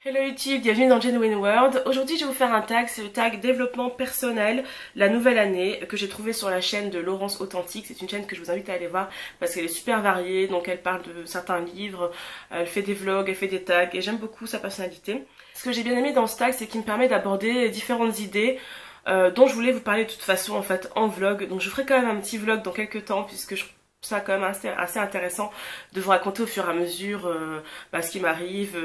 Hello YouTube, bienvenue dans Genuine World. Aujourd'hui je vais vous faire un tag, c'est le tag développement personnel, la nouvelle année, que j'ai trouvé sur la chaîne de Laurence Authentique. C'est une chaîne que je vous invite à aller voir parce qu'elle est super variée, donc elle parle de certains livres, elle fait des vlogs, elle fait des tags et j'aime beaucoup sa personnalité. Ce que j'ai bien aimé dans ce tag, c'est qu'il me permet d'aborder différentes idées dont je voulais vous parler de toute façon en fait en vlog. Donc je ferai quand même un petit vlog dans quelques temps puisque je trouve ça quand même assez intéressant de vous raconter au fur et à mesure ce qui m'arrive,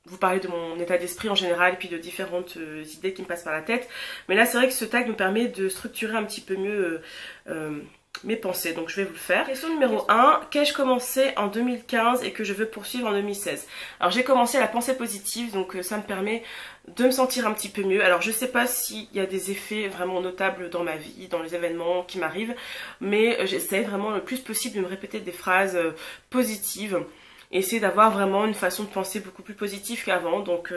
vous parler de mon état d'esprit en général et puis de différentes idées qui me passent par la tête. Mais là c'est vrai que ce tag me permet de structurer un petit peu mieux mes pensées, donc je vais vous le faire. Question numéro 1, qu'ai-je commencé en 2015 et que je veux poursuivre en 2016? Alors j'ai commencé la pensée positive, donc ça me permet de me sentir un petit peu mieux. Alors je sais pas s'il y a des effets vraiment notables dans ma vie, dans les événements qui m'arrivent, mais j'essaie vraiment le plus possible de me répéter des phrases positives. Essayer d'avoir vraiment une façon de penser beaucoup plus positive qu'avant, donc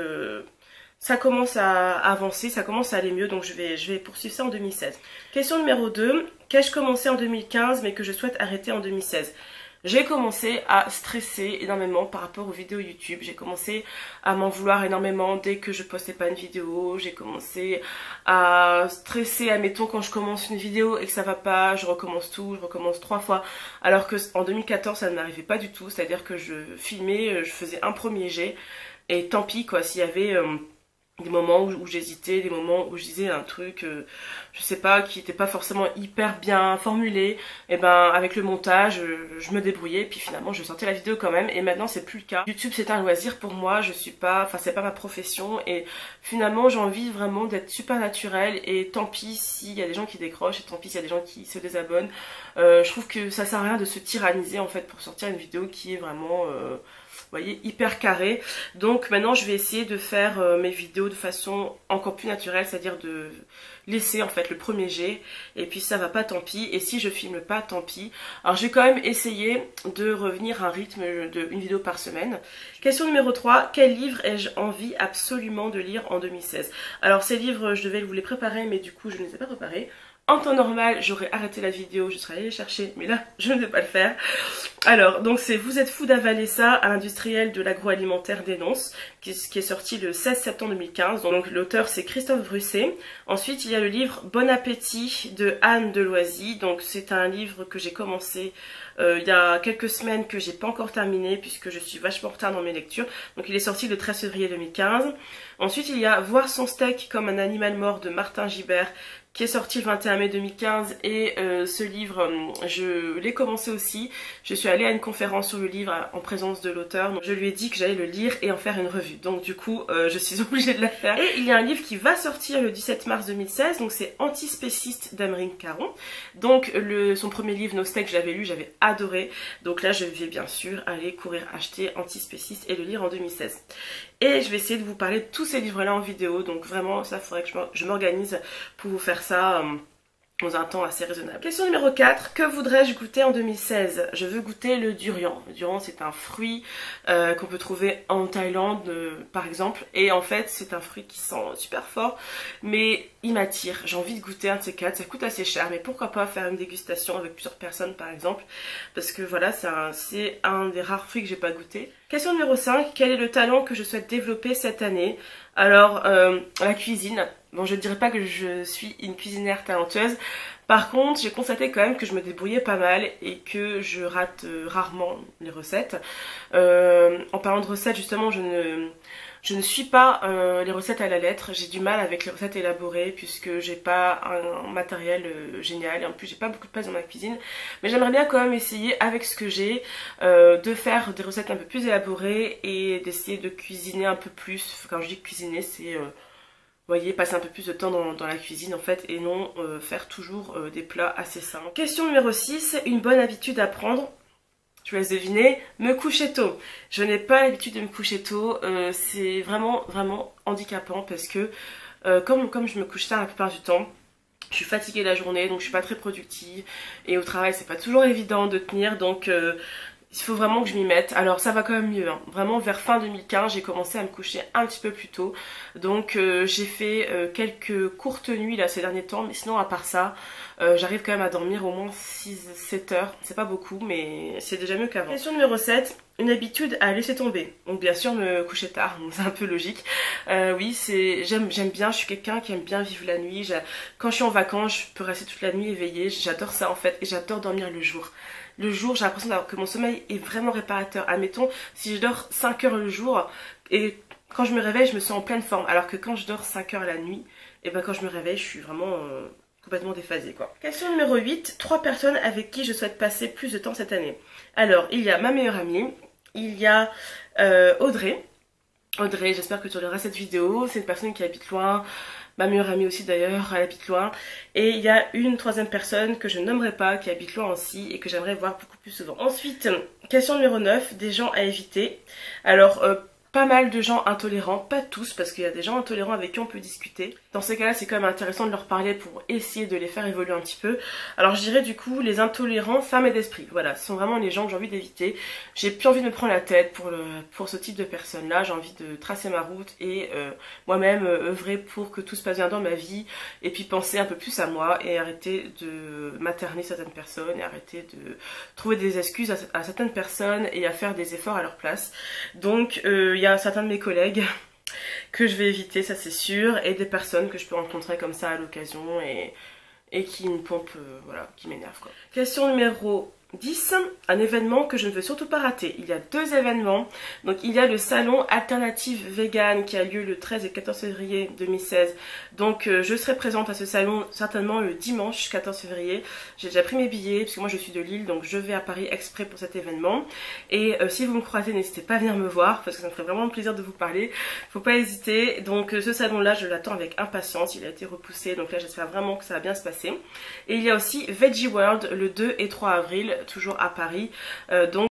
ça commence à avancer, ça commence à aller mieux, donc je vais poursuivre ça en 2016. Question numéro 2, qu'ai-je commencé en 2015 mais que je souhaite arrêter en 2016? J'ai commencé à stresser énormément par rapport aux vidéos YouTube, j'ai commencé à m'en vouloir énormément dès que je postais pas une vidéo, j'ai commencé à stresser, admettons quand je commence une vidéo et que ça va pas, je recommence tout, je recommence 3 fois, alors que en 2014 ça ne m'arrivait pas du tout, c'est-à-dire que je filmais, je faisais un premier jet et tant pis quoi, s'il y avait des moments où j'hésitais, des moments où je disais un truc, je sais pas, qui n'était pas forcément hyper bien formulé, et ben avec le montage, je me débrouillais, puis finalement je sortais la vidéo quand même, et maintenant c'est plus le cas. YouTube c'est un loisir pour moi, je suis pas, enfin c'est pas ma profession, et finalement j'ai envie vraiment d'être super naturelle, et tant pis s'il y a des gens qui décrochent, et tant pis s'il y a des gens qui se désabonnent. Je trouve que ça sert à rien de se tyranniser en fait pour sortir une vidéo qui est vraiment vous voyez, hyper carré. Donc maintenant je vais essayer de faire mes vidéos de façon encore plus naturelle, c'est-à-dire de laisser en fait le premier jet, et puis ça va pas tant pis, et si je filme pas tant pis. Alors j'ai quand même essayé de revenir à un rythme de une vidéo par semaine. Question numéro 3, quel livre ai-je envie absolument de lire en 2016? Alors ces livres je devais vous les préparer mais du coup je ne les ai pas préparés. En temps normal, j'aurais arrêté la vidéo, je serais allée les chercher, mais là, je ne vais pas le faire. Alors, donc c'est Vous êtes fou d'avaler ça à l'industriel de l'agroalimentaire dénonce, qui est sorti le 16 septembre 2015. Donc l'auteur c'est Christophe Brusset. Ensuite, il y a le livre Bon appétit de Anne Deloisy. Donc c'est un livre que j'ai commencé il y a quelques semaines, que j'ai pas encore terminé puisque je suis vachement en retard dans mes lectures. Donc il est sorti le 13 février 2015. Ensuite, il y a Voir son steak comme un animal mort de Martin Gibert, qui est sorti le 21 mai 2015, et ce livre, je l'ai commencé aussi. Je suis allée à une conférence sur le livre en présence de l'auteur, donc je lui ai dit que j'allais le lire et en faire une revue. Donc du coup, je suis obligée de la faire. Et il y a un livre qui va sortir le 17 mars 2016, donc c'est Antispéciste d'Amérique Caron. Donc son premier livre, No Steak, j'avais lu, j'avais adoré. Donc là, je vais bien sûr aller courir acheter Antispéciste et le lire en 2016. Et je vais essayer de vous parler de tous ces livres-là en vidéo, donc vraiment, ça faudrait que je m'organise pour vous faire ça dans un temps assez raisonnable. Question numéro 4, que voudrais-je goûter en 2016? Je veux goûter le durian. Le durian c'est un fruit qu'on peut trouver en Thaïlande par exemple, et en fait c'est un fruit qui sent super fort, mais il m'attire, j'ai envie de goûter un de ces 4, ça coûte assez cher, mais pourquoi pas faire une dégustation avec plusieurs personnes par exemple, parce que voilà, c'est un des rares fruits que j'ai pas goûté. Question numéro 5, quel est le talent que je souhaite développer cette année? Alors, la cuisine. Bon, je ne dirais pas que je suis une cuisinière talentueuse. Par contre, j'ai constaté quand même que je me débrouillais pas mal et que je rate rarement les recettes. En parlant de recettes, justement, je ne suis pas les recettes à la lettre. J'ai du mal avec les recettes élaborées puisque j'ai pas un matériel génial, et en plus j'ai pas beaucoup de place dans ma cuisine. Mais j'aimerais bien quand même essayer avec ce que j'ai de faire des recettes un peu plus élaborées et d'essayer de cuisiner un peu plus. Quand je dis cuisiner, c'est vous voyez, passer un peu plus de temps dans la cuisine en fait, et non faire toujours des plats assez simples. Question numéro 6, une bonne habitude à prendre. Je vous laisse deviner, me coucher tôt. Je n'ai pas l'habitude de me coucher tôt, c'est vraiment handicapant parce que comme je me couche tard la plupart du temps, je suis fatiguée la journée, donc je suis pas très productive, et au travail c'est pas toujours évident de tenir, donc il faut vraiment que je m'y mette. Alors ça va quand même mieux, hein. Vraiment vers fin 2015 j'ai commencé à me coucher un petit peu plus tôt, donc j'ai fait quelques courtes nuits là ces derniers temps, mais sinon à part ça j'arrive quand même à dormir au moins 6-7 heures. C'est pas beaucoup mais c'est déjà mieux qu'avant. Question numéro 7, une habitude à laisser tomber. Donc bien sûr me coucher tard, donc c'est un peu logique. Oui, j'aime bien, je suis quelqu'un qui aime bien vivre la nuit. Quand je suis en vacances, je peux rester toute la nuit éveillée. J'adore ça en fait et j'adore dormir le jour. Le jour, j'ai l'impression que mon sommeil est vraiment réparateur. Admettons, si je dors 5 heures le jour et quand je me réveille, je me sens en pleine forme. Alors que quand je dors 5 heures la nuit, et ben quand je me réveille, je suis vraiment complètement déphasée quoi. Question numéro 8, 3 personnes avec qui je souhaite passer plus de temps cette année. Alors, il y a ma meilleure amie, il y a Audrey. Audrey, j'espère que tu regarderas cette vidéo. C'est une personne qui habite loin. Ma meilleure amie aussi d'ailleurs, elle habite loin. Et il y a une troisième personne que je nommerai pas, qui habite loin aussi et que j'aimerais voir beaucoup plus souvent. Ensuite, question numéro 9, des gens à éviter. Alors, pas mal de gens intolérants, pas tous, parce qu'il y a des gens intolérants avec qui on peut discuter. Dans ces cas-là, c'est quand même intéressant de leur parler pour essayer de les faire évoluer un petit peu. Alors je dirais du coup les intolérants fermés d'esprit. Voilà, ce sont vraiment les gens que j'ai envie d'éviter. J'ai plus envie de me prendre la tête pour ce type de personnes-là. J'ai envie de tracer ma route et moi-même œuvrer pour que tout se passe bien dans ma vie. Et puis penser un peu plus à moi et arrêter de materner certaines personnes et arrêter de trouver des excuses à certaines personnes et à faire des efforts à leur place. Donc il y a certains de mes collègues que je vais éviter, ça c'est sûr, et des personnes que je peux rencontrer comme ça à l'occasion et qui me pompent, voilà, qui m'énervent quoi. Question numéro 10, un événement que je ne veux surtout pas rater. Il y a 2 événements. Donc il y a le salon Alternative Vegan qui a lieu le 13 et 14 février 2016. Donc je serai présente à ce salon certainement le dimanche 14 février. J'ai déjà pris mes billets parce que moi je suis de Lille, donc je vais à Paris exprès pour cet événement. Et si vous me croisez, n'hésitez pas à venir me voir parce que ça me ferait vraiment plaisir de vous parler. Faut pas hésiter. Donc ce salon là, je l'attends avec impatience. Il a été repoussé, donc là j'espère vraiment que ça va bien se passer. Et il y a aussi Veggie World le 2 et 3 avril. Toujours à Paris, donc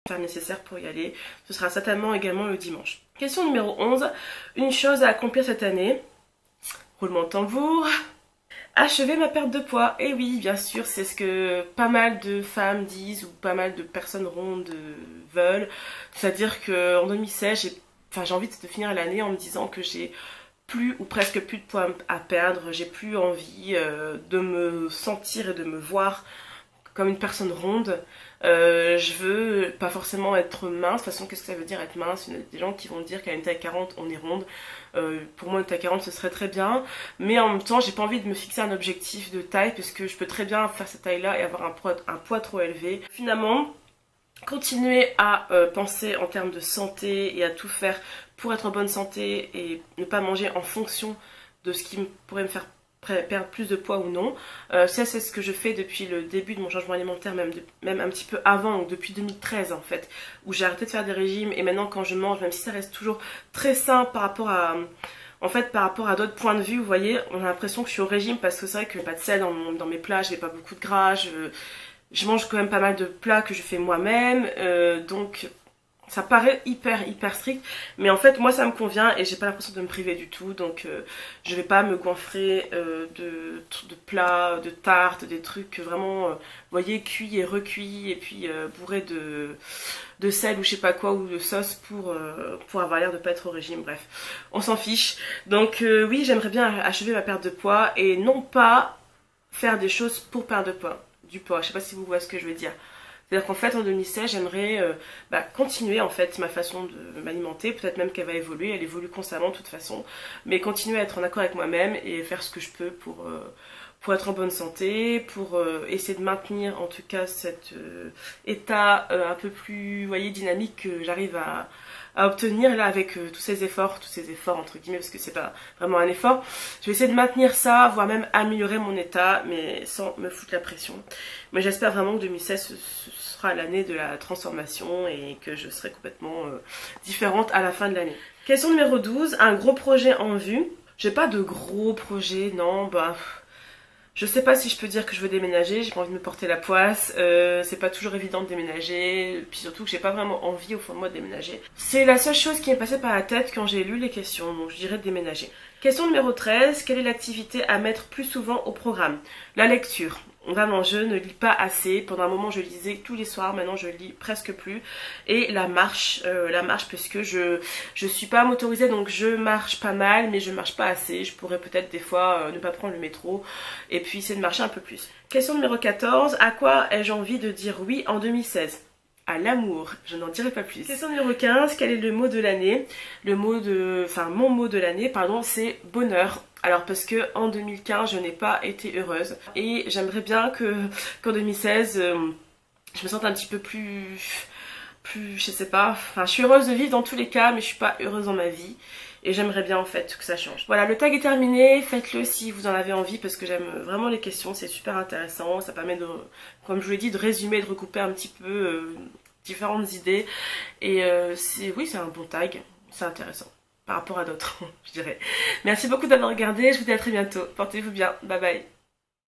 faire nécessaire pour y aller. Ce sera certainement également le dimanche. Question numéro 11, une chose à accomplir cette année. Roulement de tambour. Achever ma perte de poids. Et oui, bien sûr, c'est ce que pas mal de femmes disent ou pas mal de personnes rondes veulent. C'est-à-dire qu'en 2016, j'ai envie de finir l'année en me disant que j'ai plus ou presque plus de poids à perdre, j'ai plus envie de me sentir et de me voir comme une personne ronde. Je veux pas forcément être mince. De toute façon, qu'est-ce que ça veut dire être mince? Il y a des gens qui vont dire qu'à une taille 40 on est ronde. Pour moi une taille 40 ce serait très bien, mais en même temps j'ai pas envie de me fixer un objectif de taille parce que je peux très bien faire cette taille là et avoir un poids trop élevé. Finalement, continuer à penser en termes de santé et à tout faire pour être en bonne santé et ne pas manger en fonction de ce qui pourrait me faire perdre plus de poids ou non. Ça c'est ce que je fais depuis le début de mon changement alimentaire, même un petit peu avant, donc depuis 2013 en fait, où j'ai arrêté de faire des régimes et maintenant quand je mange, même si ça reste toujours très sain par rapport à... En fait, par rapport à d'autres points de vue, vous voyez, on a l'impression que je suis au régime parce que c'est vrai que j'ai pas de sel dans mes plats, j'ai pas beaucoup de gras, je mange quand même pas mal de plats que je fais moi-même, donc ça paraît hyper strict, mais en fait moi ça me convient et j'ai pas l'impression de me priver du tout, donc je vais pas me goinfrer de plats, de tartes, des trucs vraiment, vous voyez, cuits et recuits et puis bourrés de sel ou je sais pas quoi ou de sauce pour avoir l'air de pas être au régime, bref, on s'en fiche. Donc oui, j'aimerais bien achever ma perte de poids et non pas faire des choses pour perdre du poids, je sais pas si vous voyez ce que je veux dire. C'est-à-dire qu'en fait en 2016 j'aimerais continuer en fait ma façon de m'alimenter, peut-être même qu'elle va évoluer, elle évolue constamment de toute façon, mais continuer à être en accord avec moi-même et faire ce que je peux pour être en bonne santé, pour essayer de maintenir en tout cas cet état un peu plus, vous voyez, dynamique que j'arrive à obtenir là avec tous ces efforts entre guillemets, parce que c'est pas vraiment un effort. Je vais essayer de maintenir ça, voire même améliorer mon état, mais sans me foutre la pression. Mais j'espère vraiment que 2016 ce sera l'année de la transformation et que je serai complètement différente à la fin de l'année. Question numéro 12, un gros projet en vue. J'ai pas de gros projet, non, je sais pas si je peux dire que je veux déménager, j'ai pas envie de me porter la poisse, c'est pas toujours évident de déménager, puis surtout que j'ai pas vraiment envie au fond de moi de déménager. C'est la seule chose qui m'est passée par la tête quand j'ai lu les questions, donc je dirais déménager. Question numéro 13, quelle est l'activité à mettre plus souvent au programme? La lecture. Vraiment, je ne lis pas assez. Pendant un moment, je lisais tous les soirs. Maintenant, je lis presque plus. Et la marche, puisque je suis pas motorisée, donc je marche pas mal, mais je marche pas assez. Je pourrais peut-être des fois ne pas prendre le métro et puis essayer de marcher un peu plus. Question numéro 14. À quoi ai-je envie de dire oui en 2016? À l'amour, je n'en dirai pas plus. Question numéro 15, quel est le mot de l'année? Mon mot de l'année, pardon, c'est bonheur. Alors parce que en 2015, je n'ai pas été heureuse et j'aimerais bien qu'en 2016, je me sente un petit peu plus, je sais pas, enfin je suis heureuse de vivre dans tous les cas, mais je suis pas heureuse dans ma vie. Et j'aimerais bien en fait que ça change. Voilà, le tag est terminé, faites-le si vous en avez envie parce que j'aime vraiment les questions, c'est super intéressant. Ça permet de, comme je vous l'ai dit, de résumer, de recouper un petit peu différentes idées. Et oui, c'est un bon tag, c'est intéressant par rapport à d'autres, je dirais. Merci beaucoup d'avoir regardé, je vous dis à très bientôt. Portez-vous bien, bye bye.